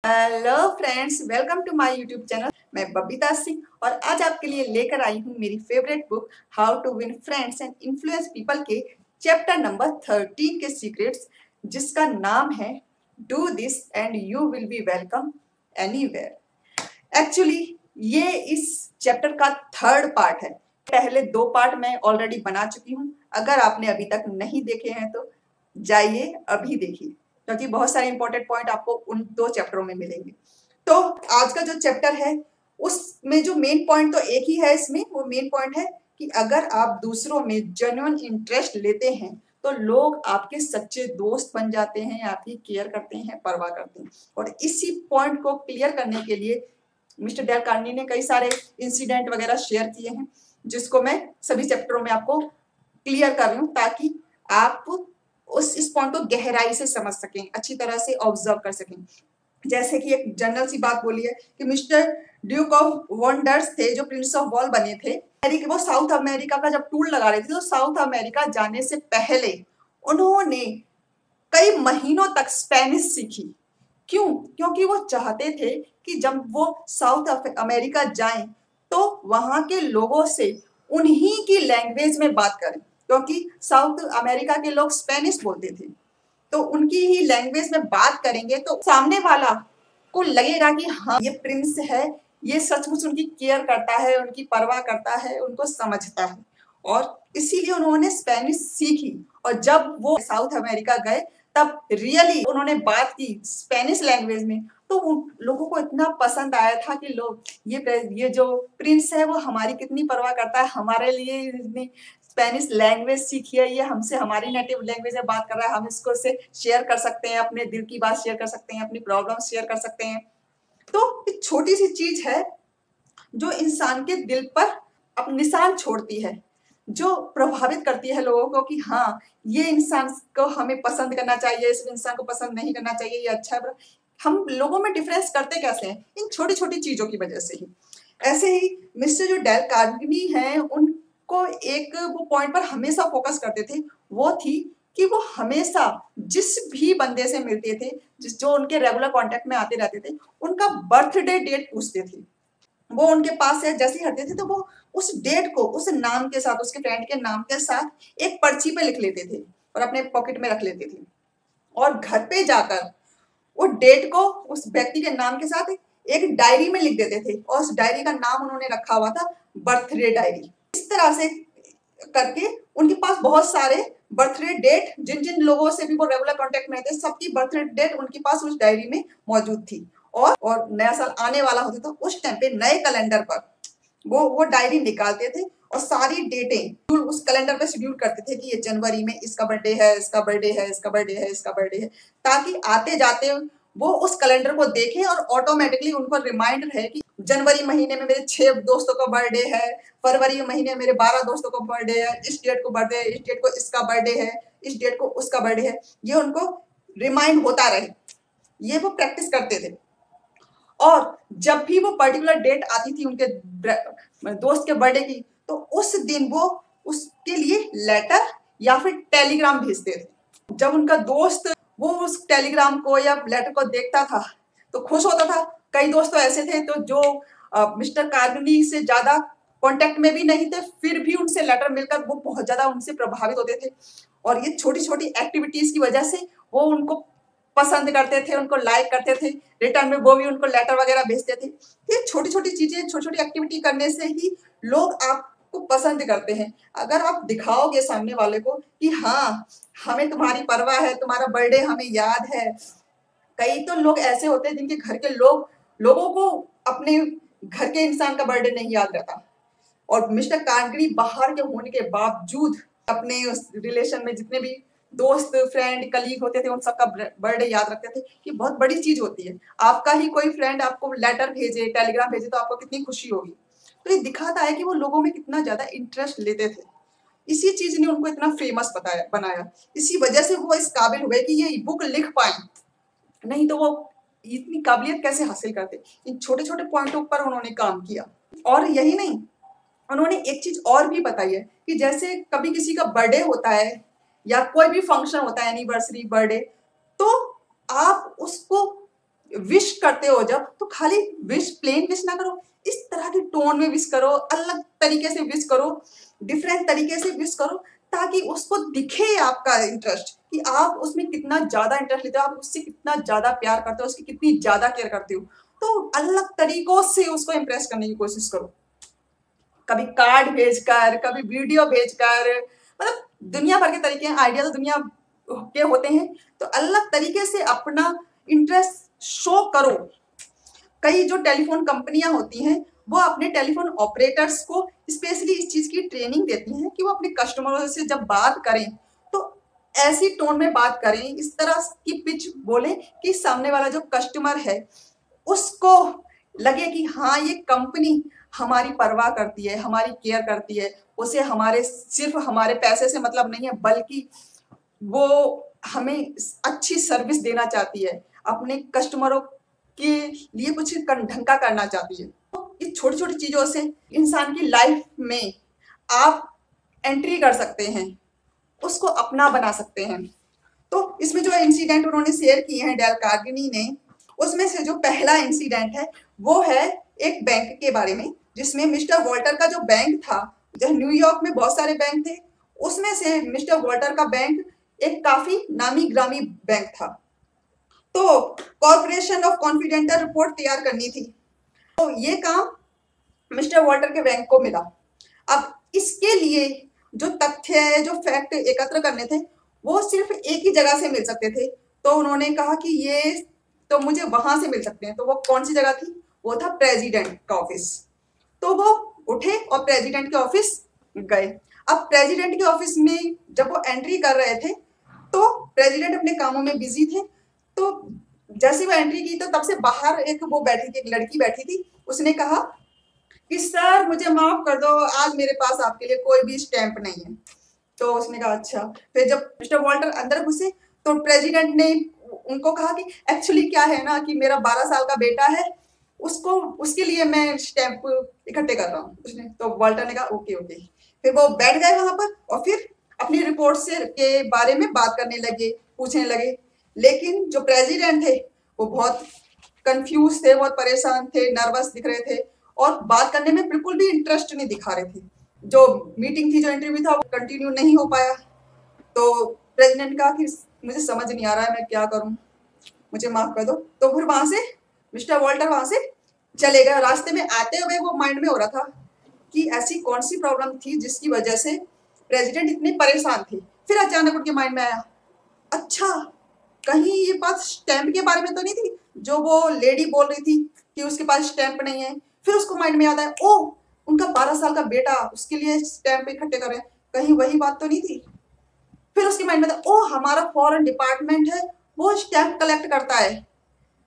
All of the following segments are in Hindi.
Hello friends, welcome to my YouTube channel. मैं बबीता सिंह और आज आपके लिए लेकर आई हूँ मेरी favourite book how to win friends and influence people के चैप्टर नंबर 13 के सीक्रेट्स, जिसका नाम है do this and you will be welcome anywhere. Actually ये इस चैप्टर का थर्ड पार्ट है। पहले दो पार्ट मैं ऑलरेडी बना चुकी हूँ। अगर आपने अभी तक नहीं देखे हैं तो जाइए अभी देखिए, क्योंकि बहुत सारे इंपॉर्टेंट पॉइंट आपको उन दो चैप्टरों में मिलेंगे। तो आज का जो चैप्टर है उसमें जो मेन पॉइंट तो एक ही है, इसमें वो मेन पॉइंट है कि अगर आप दूसरों में जेन्युइन इंटरेस्ट लेते हैं तो लोग आपके सच्चे दोस्त बन जाते हैं, आपकी केयर करते हैं, परवाह करते हैं। और इसी पॉइंट को क्लियर करने के लिए मिस्टर डेल कार्नी ने कई सारे इंसिडेंट वगैरह शेयर किए हैं, जिसको मैं सभी चैप्टरों में आपको क्लियर कर रही हूँ ताकि आप इस पॉइंट को गहराई से समझ सकें, अच्छी तरह से ऑब्जर्व कर सकें। जैसे कि एक जनरल सी बात बोली है कि मिस्टर ड्यूक ऑफ वंडर्स थे जो प्रिंस ऑफ वॉल बने थे, वो साउथ अमेरिका का जब टूर लगा रहे थे तो साउथ अमेरिका जाने से पहले उन्होंने कई महीनों तक स्पेनिश सीखी। क्यों? क्योंकि वो चाहते थे कि जब वो साउथ अमेरिका जाएं तो वहां के लोगों से उन्हीं की लैंग्वेज में बात करें, क्योंकि साउथ अमेरिका के लोग स्पेनिश बोलते थे। तो उनकी ही लैंग्वेज में बात करेंगे तो सामने वाला को लगेगा कि हाँ, ये प्रिंस है, ये सचमुच उनकी केयर करता है, उनकी परवाह करता है, उनको समझता है। और इसीलिए उन्होंने स्पेनिश सीखी। और जब वो साउथ अमेरिका गए तब रियली उन्होंने बात की स्पेनिश लैंग्वेज में, तो उन लोगों को इतना पसंद आया था कि लोग ये जो प्रिंस है वो हमारी कितनी परवाह करता है, हमारे लिए इतनी स्पेनिश लैंग्वेज सीखी है, ये हमसे हमारी नेटिव लैंग्वेज में बात कर रहा है, हम इसको से शेयर कर सकते हैं, अपने दिल की बात शेयर कर सकते हैं, अपनी प्रॉब्लम शेयर कर सकते हैं। तो एक छोटी सी चीज है जो इंसान के दिल पर अपना निशान छोड़ती है, जो प्रभावित करती है लोगों को कि हाँ, ये इंसान को हमें पसंद करना चाहिए, इस इंसान को पसंद नहीं करना चाहिए, ये अच्छा है। हम लोगों में डिफरेंस करते कैसे हैं? इन छोटी छोटी चीजों की वजह से ही। ऐसे ही मिस्टर जो डेल कार्नेगी हैं, उनको एक वो पॉइंट पर हमेशा फोकस करते थे, वो थी कि वो हमेशा जिस भी बंदे से मिलते थे, जो उनके रेगुलर कांटेक्ट में आते रहते थे, उनका बर्थडे डेट पूछते थे। वो उनके पास से जैसे ही हटते थे तो वो उस डेट को उस नाम के साथ, उसके फ्रेंड के नाम के साथ एक पर्ची पे लिख लेते थे और अपने पॉकेट में रख लेते थे। और घर पे जाकर वो डेट को उस व्यक्ति के नाम के साथ एक डायरी में लिख देते थे और उस डायरी का नाम उन्होंने रखा हुआ था बर्थडे डायरी। इस तरह से करके उनके पास बहुत सारे बर्थडे डेट, जिन जिन लोगों से भी वो रेगुलर कांटेक्ट में थे, सबकी बर्थडे डेट उनके पास उस डायरी में मौजूद थी। और नया साल आने वाला होता था, उस टाइम पे नए कैलेंडर पर वो डायरी निकालते थे और सारी डेटें उस कैलेंडर पे शेड्यूल करते थे कि ये जनवरी में इसका बर्थडे है, इसका बर्थडे है, इसका बर्थडे है, इसका बर्थडे है, ताकि आते जाते वो उस कैलेंडर को देखें और ऑटोमेटिकली उनको रिमाइंड रहे कि जनवरी महीने में मेरे 6 दोस्तों का बर्थडे है, फरवरी महीने में मेरे 12 दोस्तों का बर्थडे है, इस डेट को बर्थडे है, इस डेट को इसका बर्थडे है, इस डेट को उसका बर्थडे है, ये उनको रिमाइंड होता रहे। ये वो प्रैक्टिस करते थे। और जब भी वो पर्टिकुलर डेट आती थी उनके दोस्त के बर्थडे की, तो उस दिन वो उसके लिए लेटर या फिर टेलीग्राम भेजते थे। जब उनका दोस्त वो उस टेलीग्राम को या लेटर को देखता था तो खुश होता था। कई दोस्त तो ऐसे थे तो जो मिस्टर कार्गनी से ज्यादा कांटेक्ट में भी नहीं थे, फिर भी उनसे लेटर मिलकर वो बहुत ज्यादा उनसे प्रभावित होते थे। और ये छोटी छोटी एक्टिविटीज की वजह से वो उनको पसंद करते थे, उनको लाइक करते थे, रिटर्न में वो भी उनको लेटर वगैरह भेजते थे। ये छोटी छोटी चीजें, छोटी छोटी एक्टिविटी करने से ही लोग आपको पसंद करते हैं। अगर आप दिखाओगे सामने वाले को कि हाँ, हमें तुम्हारी परवाह है, तुम्हारा बर्थडे हमें याद है। कई तो लोग ऐसे होते हैं जिनके घर के लोगों को अपने घर के इंसान का बर्थडे नहीं याद रहता। और मिस्टर कार्गनी बाहर के होने के बावजूद अपने उस रिलेशन में जितने भी दोस्त, फ्रेंड, कलीग होते थे, उन सबका बर्थडे याद रखते थे। कि बहुत बड़ी चीज होती है। आपका ही कोई फ्रेंड आपको लेटर भेजे, टेलीग्राम भेजे, तो आपको कितनी खुशी होगी। तो ये दिखाता है कि वो लोगों में कितना ज्यादा इंटरेस्ट लेते थे। इसी चीज ने उनको इतना फेमस बनाया। इसी वजह से वो इस काबिल हुए कि ये बुक लिख पाए, नहीं तो वो इतनी काबिलियत कैसे हासिल करते। इन छोटे छोटे पॉइंटों पर उन्होंने काम किया। और यही नहीं, उन्होंने एक चीज और भी बताई है कि जैसे कभी किसी का बर्थडे होता है या कोई भी फंक्शन होता है, एनिवर्सरी, बर्थडे, तो आप उसको विश करते हो जब, तो खाली विश, प्लेन विश ना करो, इस तरह के टोन में विश करो, अलग तरीके से विश करो, डिफरेंट तरीके से विश करो, ताकि उसको दिखे आपका इंटरेस्ट, कि आप उसमें कितना ज्यादा इंटरेस्ट लेते हो, आप उससे कितना ज्यादा प्यार करते हो, उसकी कितनी ज्यादा केयर करते हो। तो अलग तरीकों से उसको इम्प्रेस करने की कोशिश करो, कभी कार्ड भेजकर, कभी वीडियो भेजकर, मतलब दुनिया भर के तरीके हैं, आइडिया तो दुनिया के होते हैं। तो अलग तरीके से अपना इंटरेस्ट शो करो। कई जो टेलीफोन कंपनियां होती हैं, वो अपने टेलीफोन ऑपरेटर्स को स्पेशली इस चीज की ट्रेनिंग देती हैं कि वो अपने कस्टमरों से जब बात करें तो ऐसी टोन में बात करें, इस तरह की पिच बोले कि सामने वाला जो कस्टमर है उसको लगे कि हाँ, ये कंपनी हमारी परवाह करती है, हमारी केयर करती है, उसे हमारे सिर्फ हमारे पैसे से मतलब नहीं है, बल्कि वो हमें अच्छी सर्विस देना चाहती है, अपने कस्टमरों के लिए कुछ ढंग का करना चाहती है। तो इस छोटी छोटी चीजों से इंसान की लाइफ में आप एंट्री कर सकते हैं, उसको अपना बना सकते हैं। तो इसमें जो इंसिडेंट उन्होंने शेयर किए हैं डेल कार्नेगी ने, उसमें से जो पहला इंसिडेंट है वो है एक बैंक के बारे में, जिसमें मिस्टर वॉल्टर का जो बैंक था, जहाँ न्यूयॉर्क में बहुत सारे बैंक थे, उसमें से मिस्टर वॉल्टर का बैंक एक काफी नामी ग्रामी बैंक था। तो कॉर्पोरेशन ऑफ कॉन्फिडेंशियल रिपोर्ट तैयार करनी थी, तो ये काम मिस्टर वॉल्टर के बैंक को मिला। अब इसके लिए जो तथ्य, जो फैक्ट एकत्र करने थे, वो सिर्फ एक ही जगह से मिल सकते थे। तो उन्होंने कहा कि ये तो मुझे वहां से मिल सकते हैं। तो वो कौन सी जगह थी? वो था प्रेसिडेंट का ऑफिस। तो वो उठे और प्रेसिडेंट के ऑफिस गए। अब प्रेसिडेंट के ऑफिस में जब वो एंट्री कर रहे थे, तो प्रेसिडेंट अपने कामों में बिजी थे। तो जैसे वो एंट्री की, तो तब से बाहर एक वो बैठी थी, एक लड़की बैठी थी। उसने कहा कि सर मुझे माफ कर दो, आज मेरे पास आपके लिए कोई भी स्टैंप नहीं है। तो उसने कहा अच्छा। फिर जब मिस्टर वॉल्टर अंदर घुसे, तो प्रेसिडेंट ने उनको कहा कि एक्चुअली क्या है ना, कि मेरा 12 साल का बेटा है, उसको उसके लिए मैं स्टैंप इकट्ठे कर रहा हूँ। उसने तो वॉल्टर ने कहा ओके ओके। फिर वो बैठ गए वहां पर और फिर अपनी रिपोर्ट से के बारे में बात करने लगे, पूछने लगे। लेकिन जो प्रेसिडेंट थे वो बहुत कंफ्यूज थे, बहुत परेशान थे, नर्वस दिख रहे थे और बात करने में बिल्कुल भी इंटरेस्ट नहीं दिखा रहे थे। जो मीटिंग थी, जो इंटरव्यू था, वो कंटिन्यू नहीं हो पाया। तो प्रेसिडेंट कहा कि मुझे समझ नहीं आ रहा है, मैं क्या करूं, मुझे माफ कर दो। तो फिर वहां से मिस्टर वॉल्टर वहां से चले गए। रास्ते में आते हुए वो माइंड में हो रहा था कि ऐसी कौन सी प्रॉब्लम थी जिसकी वजह से प्रेसिडेंट इतने परेशान थे। फिर अचानक उनके माइंड में आया, अच्छा कहीं ये बात स्टैंप के बारे में तो नहीं थी, जो वो लेडी बोल रही थी कि उसके पास स्टैंप नहीं है। फिर उसको माइंड में याद आया, ओ उनका 12 साल का बेटा, उसके लिए स्टैंप इकट्ठे कर रहे हैं, कहीं वही बात तो नहीं थी। फिर उसके माइंड में था, ओ हमारा फॉरेन डिपार्टमेंट है, वो स्टैंप कलेक्ट करता है।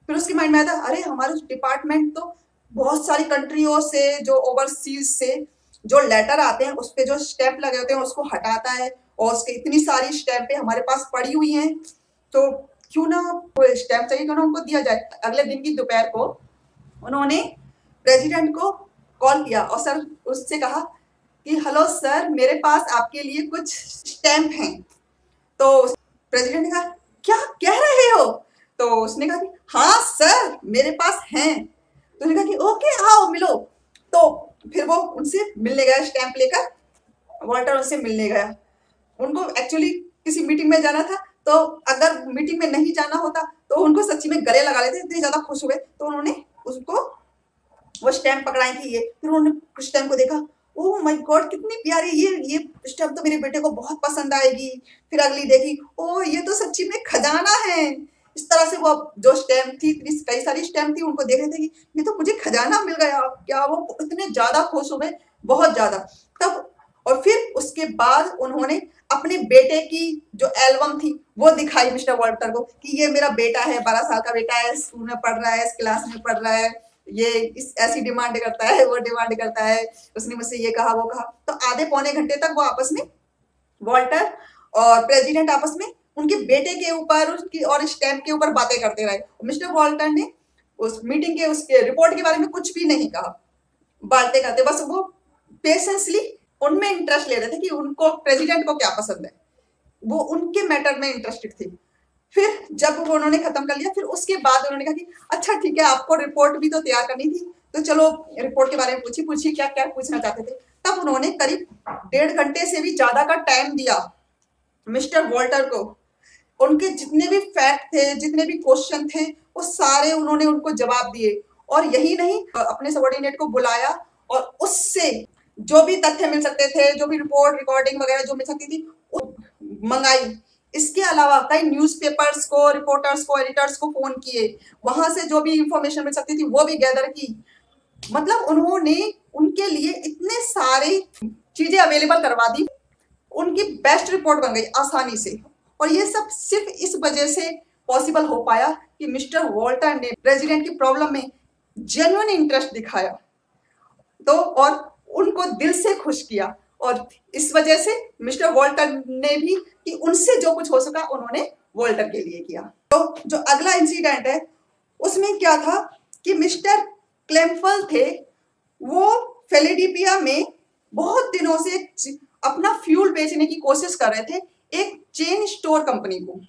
फिर उसके माइंड में आता, अरे हमारे डिपार्टमेंट तो बहुत सारी कंट्रियों से, जो ओवरसीज से जो लेटर आते हैं, उस पे जो स्टैंप लगे होते हैं उसको हटाता है, और उसके इतनी सारी स्टैंपें हमारे पास पड़ी हुई हैं, तो क्यों ना स्टैंप चाहिए, क्यों ना उनको दिया जाए। अगले दिन की दोपहर को उन्होंने प्रेसिडेंट को कॉल किया और सर उससे कहा कि हेलो सर, मेरे पास आपके लिए कुछ स्टैंप हैं। तो प्रेसिडेंट ने कहा क्या कह रहे हो? तो उसने कहा कि हाँ सर मेरे पास हैं। तो उसने कहा कि ओके आओ मिलो। तो फिर वो उनसे मिलने गया स्टैंप लेकर, वॉल्टर उनसे मिलने गया। उनको एक्चुअली किसी मीटिंग में जाना था, तो अगर मीटिंग में नहीं जाना होता तो उनको सच्ची में गले लगा लेते, इतने ज्यादा खुश हुए। तो उन्होंने उसको वो स्टैम्प पकड़ाई थी। ये फिर उन्होंने स्टैम्प को देखा, ओह माय गॉड कितनी प्यारी, ये स्टैम्प तो मेरे बेटे को बहुत पसंद आएगी। फिर अगली देखी, ओह ये तो सच्ची में खजाना है। इस तरह से वो जो स्टैम्प थी, इतनी कई सारी स्टैम्प थी, उनको देख रहे थे कि ये तो मुझे खजाना मिल गया। क्या वो इतने ज्यादा खुश हुए, बहुत ज्यादा। तब और फिर उसके बाद उन्होंने अपने बेटे की जो एल्बम थी वो दिखाई मिस्टर वॉल्टर को कि ये मेरा बेटा है, 12 साल का बेटा है, स्कूल में पढ़ रहा है, इस क्लास में पढ़ रहा है, ये इस ऐसी डिमांड करता है, वो डिमांड करता है, उसने मुझसे ये कहा वो कहा। तो आधे पौने घंटे तक वो आपस में, वॉल्टर और प्रेसिडेंट आपस में उनके बेटे के ऊपर, उसकी और स्टैम्प के ऊपर बातें करते रहे। मिस्टर वॉल्टर ने उस मीटिंग के उसके रिपोर्ट के बारे में कुछ भी नहीं कहा। बातें करते बस वो पेशेंसली उनमें इंटरेस्ट ले रहे थे कि उनको प्रेसिडेंट को क्या पसंद है, वो उनके मैटर में इंटरेस्टेड थे। फिर जब वो उन्होंने खत्म कर लिया, फिर उसके बाद उन्होंने कहा कि अच्छा ठीक है, आपको रिपोर्ट भी तो तैयार करनी थी, तो चलो रिपोर्ट के बारे में पूछिए क्या क्या पूछना चाहते थे। तब उन्होंने करीब 1.5 घंटे से भी ज्यादा का टाइम दिया मिस्टर वॉल्टर को। उनके जितने भी फैक्ट थे, जितने भी क्वेश्चन थे, वो सारे उन्होंने उनको जवाब दिए। और यही नहीं, अपने सबॉर्डिनेट को बुलाया और उससे जो भी तथ्य मिल सकते थे, जो भी रिपोर्ट रिकॉर्डिंग वगैरह जो मिल सकती थी, मंगाई। इसके अलावा कई न्यूज़पेपर्स को, रिपोर्टर्स को, एडिटर्स को फोन किए, वहां से जो भी इंफॉर्मेशन मिल सकती थी वो भी गैदर की। मतलब उन्होंने उनके लिए इतने सारे चीजें अवेलेबल करवा दी, उनकी बेस्ट रिपोर्ट बन गई आसानी से। और ये सब सिर्फ इस वजह से पॉसिबल हो पाया कि मिस्टर वॉल्टर ने प्रेसिडेंट की प्रॉब्लम में जेन्युइन इंटरेस्ट दिखाया, तो और उनको दिल से खुश किया। और इस वजह से मिस्टर वॉल्टर ने भी कि उनसे जो कुछ हो सका उन्होंने वॉल्टर के लिए किया। तो जो अगला इंसिडेंट है उसमें क्या था कि मिस्टर क्लेम्फल थे, वो फिलाडेल्फिया में बहुत दिनों से अपना फ्यूल बेचने की कोशिश कर रहे थे एक चेन स्टोर कंपनी को।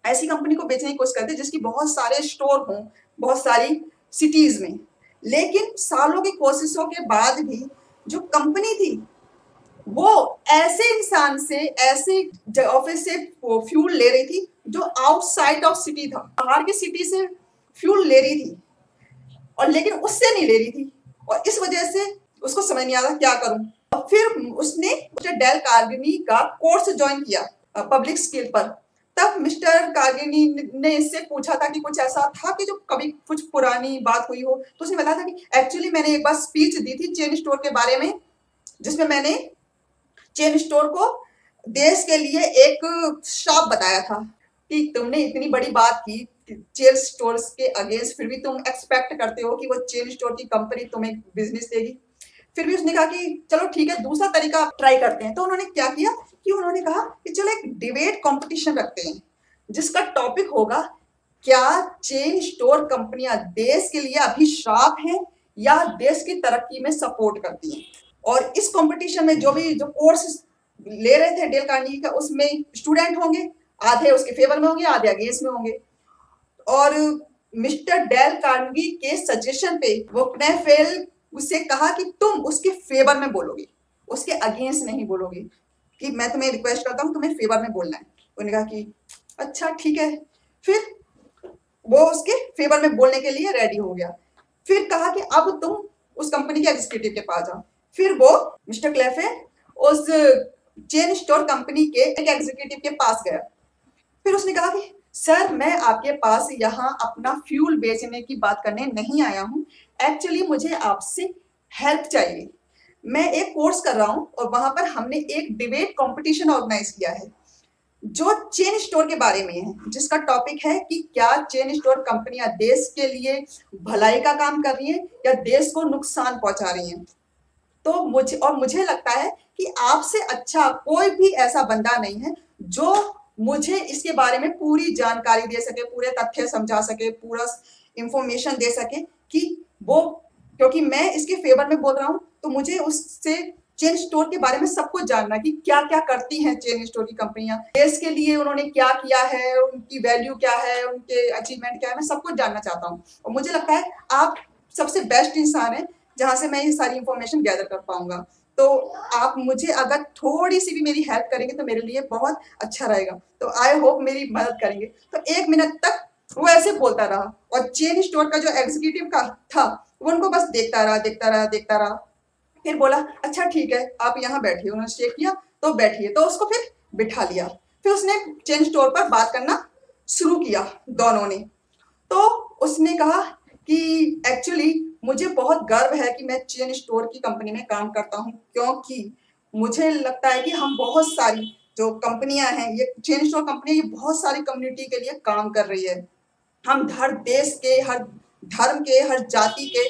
ऐसी कंपनी को बेचने की कोशिश करते जिसकी बहुत सारे स्टोर हों, बहुत सारी सिटीज में। लेकिन सालों की कोशिशों के बाद भी जो कंपनी थी वो ऐसे इंसान से, ऐसे ऑफिस से फ्यूल ले रही थी जो आउटसाइड ऑफ सिटी था, बाहर की सिटी से फ्यूल ले रही थी, और लेकिन उससे नहीं ले रही थी। और इस वजह से उसको समझ नहीं आता क्या करूं। और फिर उसने डेल कार्गिनी का कोर्स ज्वाइन किया पब्लिक स्किल पर। तब मिस्टर कार्गिनी ने इससे पूछा था कि कुछ ऐसा था कि जो कभी कुछ पुरानी बात हुई हो, तो उसने बताया था कि एक्चुअली मैंने एक बार स्पीच दी थी चेन स्टोर के बारे में, जिसमें मैंने चेन स्टोर को देश के लिए एक श्राप बताया था कि तुमने इतनी बड़ी बात की चेन स्टोर्स के अगेंस्ट, फिर भी तुम एक्सपेक्ट करते हो कि वो चेन स्टोर की कंपनी तुम्हें बिजनेस देगी। फिर भी उसने कहा कि चलो ठीक है, दूसरा तरीका ट्राई करते हैं। तो उन्होंने क्या किया कि उन्होंने कहा कि चलो एक डिबेट कंपटीशन रखते हैं जिसका टॉपिक होगा क्या चेन स्टोर कंपनियां देश के लिए अभिशाप हैं या देश की तरक्की में सपोर्ट करती हैं। और इस कंपटीशन में जो कोर्स ले रहे थे डेल कार्नेगी का, उसमें स्टूडेंट होंगे, आधे उसके फेवर में होंगे, आधे अगेंस्ट में होंगे। और मिस्टर डेल कार्नेगी के सजेशन पे वो क्नेफेल उससे कहा कि तुम उसके फेवर में बोलोगे, उसके अगेंस्ट नहीं बोलोगे, कि मैं तुम्हें रिक्वेस्ट करता हूँ तुम्हें फेवर में बोलना है। उन्होंने कहा कि अच्छा ठीक है। फिर वो उसके फेवर में बोलने के लिए रेडी हो गया। फिर कहा कि अब तुम उस कंपनी के एग्जीक्यूटिव के पास जाओ। फिर वो मिस्टर क्लेफे उस चेन स्टोर कंपनी के एक एग्जीक्यूटिव के पास गया। फिर उसने कहा कि सर, मैं आपके पास यहाँ अपना फ्यूल बेचने की बात करने नहीं आया हूँ, एक्चुअली मुझे आपसे हेल्प चाहिए। मैं एक कोर्स कर रहा हूँ और वहां पर हमने एक डिबेट कंपटीशन ऑर्गेनाइज किया है जो चेन स्टोर के बारे में है, जिसका टॉपिक है कि क्या चेन स्टोर कंपनियां देश के लिए भलाई का काम कर रही हैं या देश को नुकसान पहुंचा रही हैं। तो मुझे लगता है कि आपसे अच्छा कोई भी ऐसा बंदा नहीं है जो मुझे इसके बारे में पूरी जानकारी दे सके, पूरे तथ्य समझा सके, पूरा इंफॉर्मेशन दे सके कि वो, क्योंकि मैं इसके फेवर में बोल रहा हूँ तो मुझे उससे चेन स्टोर के बारे में सब कुछ जानना कि क्या क्या करती हैं चेन स्टोर की कंपनियां, देश के लिए उन्होंने क्या किया है, उनकी वैल्यू क्या है, उनके अचीवमेंट क्या है, मैं सब कुछ जानना चाहता हूँ। और मुझे लगता है आप सबसे बेस्ट इंसान है जहां से मैं ये सारी इंफॉर्मेशन गैदर कर पाऊंगा। तो आप मुझे अगर थोड़ी सी भी मेरी हेल्प करेंगे तो मेरे लिए बहुत अच्छा रहेगा। तो आई होप मेरी मदद करेंगे। तो 1 मिनट तक वो ऐसे बोलता रहा और चेन स्टोर का जो एग्जीक्यूटिव का था वो उनको बस देखता रहा, देखता रहा, देखता रहा। फिर बोला अच्छा ठीक है, आप यहाँ बैठिए। उन्होंने चेक किया तो बैठिए, तो उसको फिर बिठा लिया। फिर उसने चेन स्टोर पर बात करना शुरू किया दोनों ने। तो उसने कहा कि एक्चुअली मुझे बहुत गर्व है कि मैं चेन स्टोर की कंपनी में काम करता हूँ, क्योंकि मुझे लगता है कि हम बहुत सारी जो कंपनियां हैं, ये चेन स्टोर कंपनी, ये बहुत सारी कम्युनिटी के लिए काम कर रही है। हम हर देश के, हर धर्म के, हर जाति के,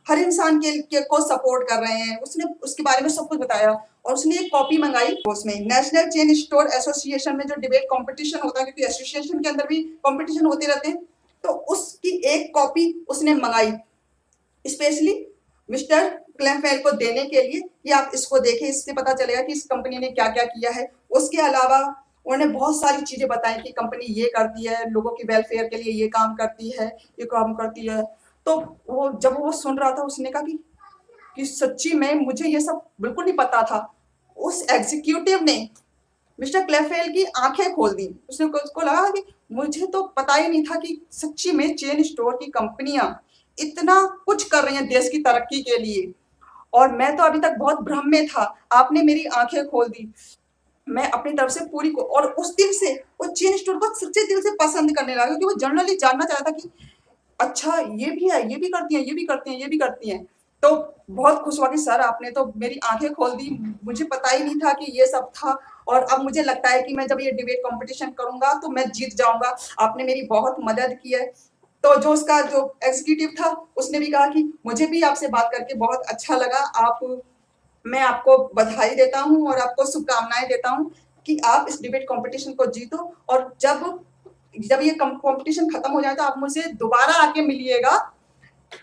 हर इंसान के को सपोर्ट कर रहे हैं। उसने उसके बारे में सब कुछ बताया और उसने एक कॉपी मंगाई। उसमें नेशनल चेन स्टोर एसोसिएशन में जो डिबेट कंपटीशन होता है, क्योंकि एसोसिएशन के अंदर भी कंपटीशन होते रहते हैं, तो उसकी एक कॉपी उसने मंगाई स्पेशली मिस्टर क्लेमफेल को देने के लिए कि आप इसको देखें, इससे पता चलेगा कि इस कंपनी ने क्या क्या किया है। उसके अलावा उन्होंने बहुत सारी चीजें बताई कि कंपनी ये करती है, लोगों की वेलफेयर के लिए ये काम करती है, ये काम करती है। तो वो जब वो सुन रहा था उसने कहा कि सच्ची में मुझे ये सब बिल्कुल नहीं पता था। उस एग्जीक्यूटिव ने मिस्टर क्लेफेल की आंखें खोल दी। उसको लगा कि मुझे तो पता ही नहीं था कि सच्ची में चेन स्टोर की कंपनियां इतना कुछ कर रही हैं देश की तरक्की के लिए, और मैं तो अभी तक बहुत भ्रम में था। आपने मेरी आंखें खोल दी। मैं अपनी तरफ से पूरी को, और उस दिन से वो चेन स्टोर को सच्चे दिल से पसंद करने लगा, क्योंकि वो जनरली जानना चाहता था कि अच्छा ये भी है, ये भी करती हैं, ये भी करती हैं, ये भी करती हैं। तो बहुत खुश हुआ कि सर आपने तो मेरी आंखें खोल दी, मुझे पता ही नहीं था कि ये सब था। और अब मुझे लगता है कि मैं जब ये डिबेट कंपटीशन करूंगा तो मैं जीत जाऊंगा। आपने मेरी बहुत मदद की है। तो जो उसका जो एग्जीक्यूटिव था उसने भी कहा कि मुझे भी आपसे बात करके बहुत अच्छा लगा। मैं आपको बधाई देता हूँ और आपको शुभकामनाएं देता हूँ कि आप इस डिबेट कंपटीशन को जीतो। और जब जब ये कंपटीशन खत्म हो जाए तो आप मुझे दोबारा आके मिलिएगा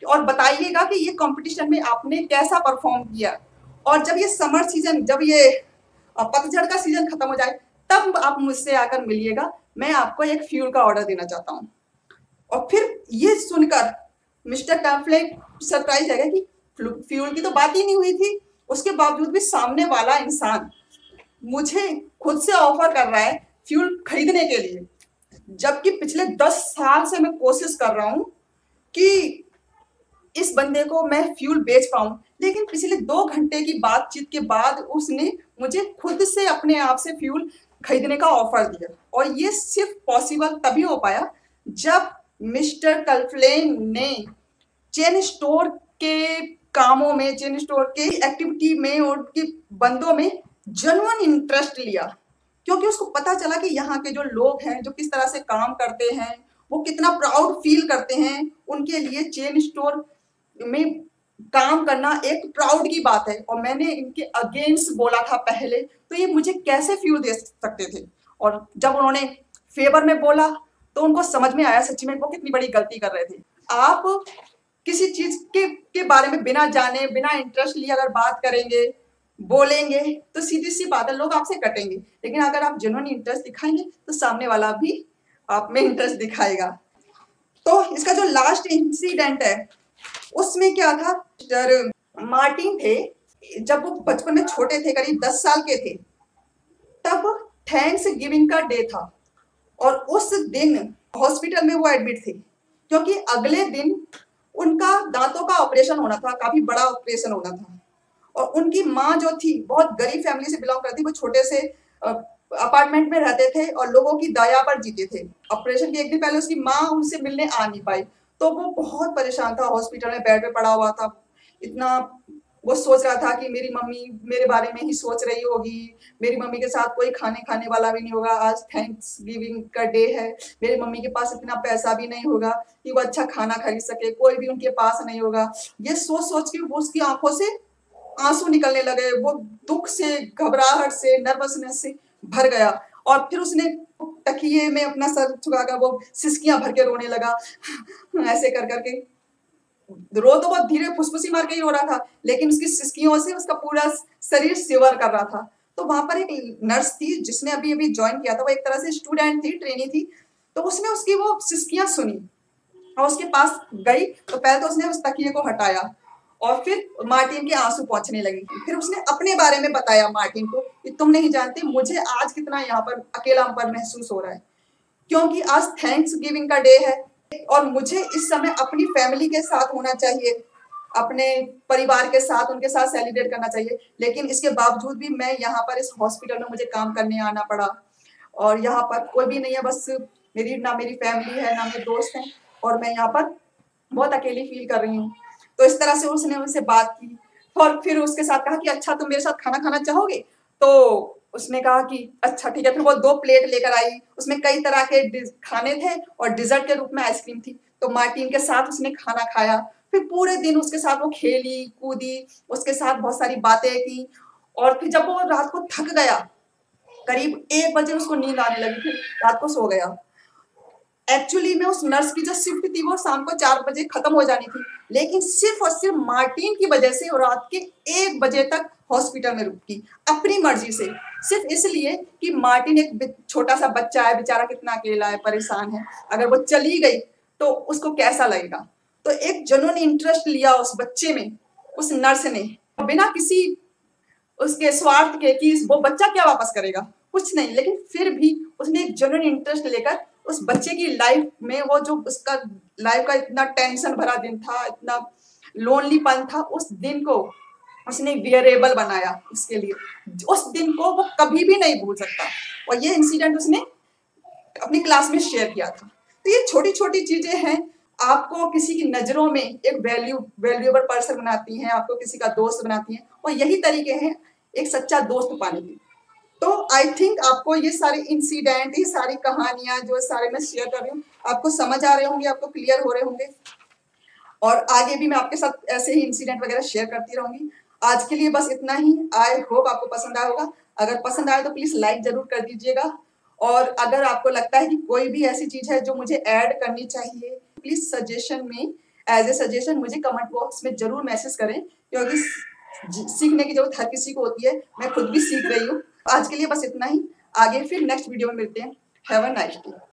और बताइएगा कि ये कंपटीशन में आपने कैसा परफॉर्म किया। और जब ये समर सीजन, जब ये पतझड़ का सीजन खत्म हो जाए तब आप मुझसे आकर मिलिएगा। मैं आपको एक फ्यूल का ऑर्डर देना चाहता हूँ। और फिर ये सुनकर मिस्टर टैम्पलेट सरप्राइज है कि फ्यूल की तो बात ही नहीं हुई थी। उसके बावजूद भी सामने वाला इंसान मुझे खुद से ऑफर कर रहा है फ्यूल खरीदने के लिए, जबकि पिछले 10 साल से मैं कोशिश कर रहा हूं कि इस बंदे को मैं फ्यूल बेच पाऊं। लेकिन पिछले 2 घंटे की बातचीत के बाद उसने मुझे खुद से अपने आप से फ्यूल खरीदने का ऑफर दिया। और ये सिर्फ पॉसिबल तभी हो पाया जब मिस्टर कल्फलेन ने चेन स्टोर के कामों में, चेन स्टोर के एक्टिविटी में और उनके बंदों में जेन्युइन इंटरेस्ट लिया। क्योंकि उसको पता चला कि यहाँ के जो लोग हैं, जो किस तरह से काम करते हैं, वो कितना प्राउड फील करते हैं। उनके लिए चेन स्टोर में काम करना एक प्राउड की बात है। और मैंने इनके अगेंस्ट बोला था पहले, तो ये मुझे कैसे फ्यूल दे सकते थे। और जब उन्होंने फेवर में बोला तो उनको समझ में आया सच्ची में वो कितनी बड़ी गलती कर रहे थे। आप किसी चीज के बारे में बिना जाने, बिना इंटरेस्ट लिए अगर बात करेंगे, बोलेंगे, तो सीधी सी बात है लोग आपसे कटेंगे। लेकिन अगर आप जेन्युइन इंटरेस्ट दिखाएंगे तो सामने वाला भी आप में इंटरेस्ट दिखाएगा। तो इसका जो लास्ट इंसिडेंट है उसमें क्या था, मिस्टर मार्टिन थे, जब वो बचपन में छोटे थे, करीब 10 साल के थे, तब थैंक्स गिविंग का डे था। और उस दिन हॉस्पिटल में वो एडमिट थे, क्योंकि अगले दिन उनका दांतों का ऑपरेशन होना था, काफी बड़ा ऑपरेशन होना था। और उनकी माँ जो थी बहुत गरीब फैमिली से बिलोंग करती, वो छोटे से अपार्टमेंट में रहते थे और लोगों की दया पर जीते थे। ऑपरेशन के एक दिन पहले उसकी माँ उनसे मिलने आ नहीं पाई, तो वो बहुत परेशान था, हॉस्पिटल में बेड पे पड़ा हुआ था। इतना वो सोच रहा था कि मेरी मम्मी मेरे बारे में ही सोच रही होगी, मेरी मम्मी के साथ कोई खाने खाने वाला भी नहीं होगा, आज थैंक्स गिविंग का डे है, मेरी मम्मी के पास इतना पैसा भी नहीं होगा कि वो अच्छा खाना खरीद सके, कोई भी उनके पास नहीं होगा। ये सोच सोच के वो उसकी आंखों से आंसू निकलने लगे। वो दुख से, घबराहट से, नर्वसनेस से भर गया। और फिर उसने तकिए में अपना सर झुकाकर वो सिसकियां भर के रोने लगा। ऐसे कर करके रो तो बहुत धीरे फुसफुसी मार के ही हो रहा था, लेकिन उसकी सिसकियों से उसका पूरा शरीर शिवर कर रहा था। तो वहां पर एक नर्स थी जिसने अभी अभी ज्वाइन किया था, वो एक तरह से स्टूडेंट थी, ट्रेनी थी। तो उसने उसकी वो सिसकियां सुनी और उसके पास गई। तो पहले तो उसने उस तकिए को हटाया और फिर मार्टिन के आंसू पहुंचने लगी। फिर उसने अपने बारे में बताया मार्टिन को कि तुम नहीं जानते मुझे आज कितना यहाँ पर अकेलापन महसूस हो रहा है, क्योंकि आज थैंक्स गिविंग का डे है और मुझे इस समय अपनी फैमिली के साथ होना चाहिए, अपने परिवार के साथ, उनके साथ सेलिब्रेट करना चाहिए। लेकिन इसके बावजूद भी मैं यहाँ पर इस हॉस्पिटल में मुझे काम करने आना पड़ा और यहाँ पर कोई भी नहीं है, बस मेरी फैमिली है ना मेरे दोस्त हैं, और मैं यहाँ पर बहुत अकेली फील कर रही हूँ। तो इस तरह से उसने उनसे बात की और फिर उसके साथ कहा कि अच्छा तुम मेरे साथ खाना खाना चाहोगे। तो उसने कहा कि अच्छा ठीक है। फिर वो 2 प्लेट लेकर आई, उसमें कई तरह के खाने थे और डिजर्ट के रूप में आइसक्रीम थी। तो मार्टिन के साथ उसने खाना खाया। फिर पूरे दिन उसके साथ वो खेली कूदी, उसके साथ बहुत सारी बातें की। और फिर जब वो रात को थक गया, करीब 1 बजे उसको नींद आने लगी, फिर रात को सो गया। एक्चुअली में उस नर्स की जो शिफ्ट थी वो शाम को 4 बजे खत्म हो जानी थी, लेकिन सिर्फ और सिर्फ मार्टिन की वजह से वो रात के 1 बजे तक हॉस्पिटल में रुकी अपनी मर्जी से। सिर्फ इसलिए कि मार्टिन एक छोटा सा बच्चा है, बेचारा कितना अकेला है, परेशान है, अगर वो चली गई तो उसको कैसा लगेगा। तो एक जेन्युइन इंटरेस्ट लिया उस बच्चे में, उस नर्स ने, बिना किसी उसके स्वार्थ के कि वो बच्चा क्या वापस करेगा, कुछ नहीं, लेकिन फिर भी उसने एक जेन्युइन इंटरेस्ट लेकर उस बच्चे की लाइफ में, वो जो उसका लाइफ का इतना टेंशन भरा दिन था, इतना लोनलीपन था, उस दिन को उसने वेरिएबल बनाया उसके लिए। उस दिन को वो कभी भी नहीं भूल सकता, और ये इंसिडेंट उसने अपनी क्लास में शेयर किया था। तो ये छोटी छोटी चीजें हैं, आपको किसी की नजरों में एक वैल्यूएबल पर्सन बनाती हैं, आपको किसी का दोस्त बनाती हैं, और यही तरीके हैं एक सच्चा दोस्त पाने के। तो आई थिंक आपको ये सारे इंसिडेंट, ये सारी कहानियां जो सारे मैं शेयर कर रही हूँ, आपको समझ आ रहे होंगे, आपको क्लियर हो रहे होंगे, और आगे भी मैं आपके साथ ऐसे ही इंसिडेंट वगैरह शेयर करती रहूंगी। आज के लिए बस इतना ही। आई होप आपको पसंद आया होगा। अगर पसंद आए तो प्लीज लाइक जरूर कर दीजिएगा, और अगर आपको लगता है कि कोई भी ऐसी चीज है जो मुझे ऐड करनी चाहिए, प्लीज सजेशन में, एज ए सजेशन मुझे कमेंट बॉक्स में जरूर मैसेज करें, क्योंकि सीखने की जरूरत हर किसी को होती है, मैं खुद भी सीख रही हूँ। आज के लिए बस इतना ही। आगे फिर नेक्स्ट वीडियो में मिलते हैं। Have a nice day.